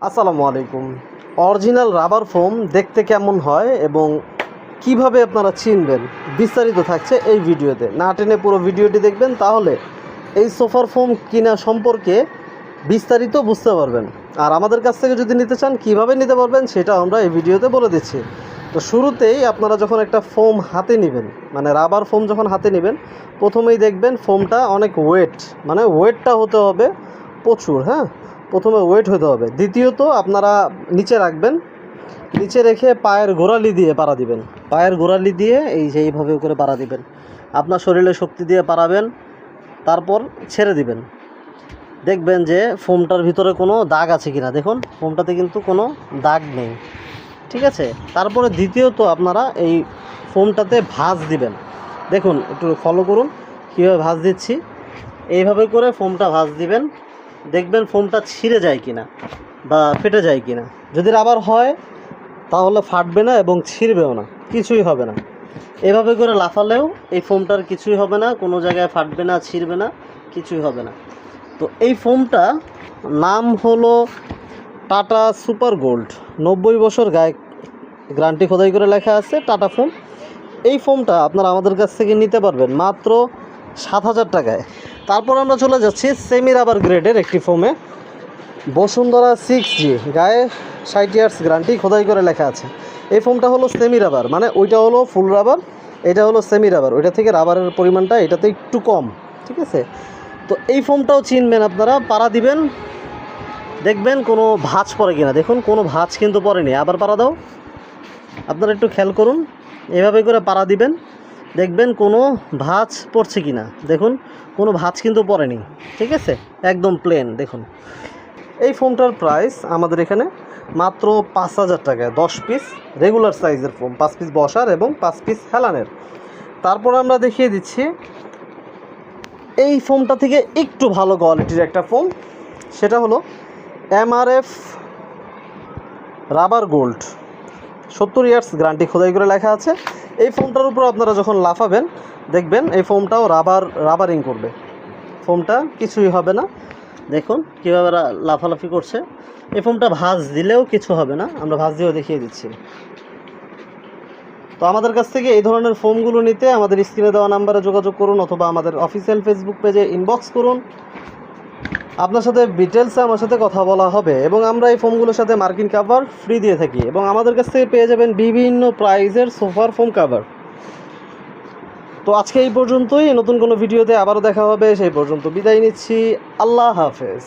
আসসালামু আলাইকুম। Original rubber foam দেখতে কেমন হয় এবং কিভাবে আপনারা চিনবেন বিস্তারিত থাকছে এই ভিডিওতে। না টেনে পুরো ভিডিওটি দেখবেন, তাহলে এই সোফার ফোম কিনা সম্পর্কে বিস্তারিত বুঝতে পারবেন। আর আমাদের কাছ থেকে যদি নিতে চান কিভাবে নিতে পারবেন সেটা আমরা এই ভিডিওতে বলে দিচ্ছি। তো শুরুতেই আপনারা যখন একটা ফোম হাতে নেবেন, মানে রাবার ফোম যখন হাতে নেবেন, প্রথমেই দেখবেন ফোমটা অনেক ওয়েট, মানে ওয়েটটা হতে হবে প্রচুর। হ্যাঁ, প্রথমে ওয়েট হতে হবে। দ্বিতীয়ত আপনারা নিচে রাখবেন, নিচে রেখে পায়ের গোড়ালি দিয়ে পাড়া দিবেন। পায়ের গোড়ালি দিয়ে এইভাবে করে পাড়া দিবেন, আপনার শরীরে শক্তি দিয়ে পাড়াবেন, তারপর ছেড়ে দিবেন। দেখবেন যে ফোমটার ভিতরে কোনো দাগ আছে কিনা। দেখুন ফোমটাতে কিন্তু কোনো দাগ নেই, ঠিক আছে। তারপরে দ্বিতীয়ত আপনারা এই ফোমটাতে ভাঁজ দিবেন। দেখুন একটু ফলো করুন কীভাবে ভাঁজ দিচ্ছি। এইভাবে করে ফোমটা ভাঁজ দিবেন, দেখবেন ফোমটা ছিঁড়ে যায় কিনা বা ফেটে যায় কিনা। যদি রাবার হয় তাহলে ফাটবে না এবং ছিঁড়বেও না, কিছুই হবে না। এভাবে করে লাফালেও এই ফোমটার কিছুই হবে না, কোনো জায়গায় ফাটবে না, ছিঁড়বে না, কিছুই হবে না। তো এই ফোমটা নাম হলো টাটা সুপার গোল্ড। 90 বছর গায়ে গ্যারান্টি খোদাই করে লেখা আছে টাটা ফোম। এই ফোমটা আপনারা আমাদের কাছ থেকে নিতে পারবেন মাত্র 7,000 টাকায়। তারপর আমরা চলে যাচ্ছি সেমি রাবার গ্রেডের একটি ফোমে, বসুন্ধরা 6G, গায়ে 60 ইয়ার্স গ্যারান্টি খোদাই করে লেখা আছে। এই ফোমটা হলো সেমি রাবার, মানে ওইটা হলো ফুল রাবার, এটা হলো সেমি রাবার। ওইটা থেকে রাবারের পরিমাণটা এটাতে একটু কম, ঠিক আছে। তো এই ফোমটাও চিনবেন আপনারা, পাড়া দিবেন, দেখবেন কোনো ভাঁজ পড়ে কিনা। দেখুন কোনো ভাঁজ কিন্তু পড়েনি। আবার পাড়া দাও, আপনারা একটু খেয়াল করুন। এভাবে করে পাড়া দিবেন, দেখবেন কোনো ভাঁজ পড়ছে কিনা। দেখুন কোনো ভাঁজ কিন্তু পড়েনি, ঠিক আছে, একদম প্লেন। দেখুন এই ফোমটার প্রাইস আমাদের এখানে মাত্র 5,000 টাকায়, 10 পিস রেগুলার সাইজের ফোম, 5 পিস বসার এবং 5 পিস হেলানের। তারপর আমরা দেখিয়ে দিচ্ছি এই ফোমটা থেকে একটু ভালো কোয়ালিটির একটা ফোম, সেটা হলো MRF rubber gold, 70 years guarantee খোদাই করে লেখা আছে। এই ফোমটার উপর আপনারা যখন লাফাবেন দেখবেন এই ফোমটাও রাবারিং করবে, ফোমটা কিছুই হবে না। দেখুন কীভাবে লাফালাফি করছে। এই ফোমটা ভাঁজ দিলেও কিছু হবে না, আমরা ভাঁজ দিয়েও দেখিয়ে দিচ্ছি। তো আমাদের কাছ থেকে এই ধরনের ফোমগুলো নিতে আমাদের স্ক্রিনে দেওয়া নাম্বারে যোগাযোগ করুন, অথবা আমাদের অফিসিয়াল ফেসবুক পেজে ইনবক্স করুন। আপনার সাথে ডিটেলসে আমার সাথে কথা বলা হবে এবং আমরা এই ফোমগুলোর সাথে মার্কিন কাভার ফ্রি দিয়ে থাকি এবং আমাদের কাছ থেকে পেয়ে যাবেন বিভিন্ন প্রাইজের সোফার ফোম কাভার। তো আজকে এই পর্যন্তই, নতুন কোনো ভিডিওতে আবারও দেখা হবে। সেই পর্যন্ত বিদায় নিচ্ছি, আল্লাহ হাফেজ।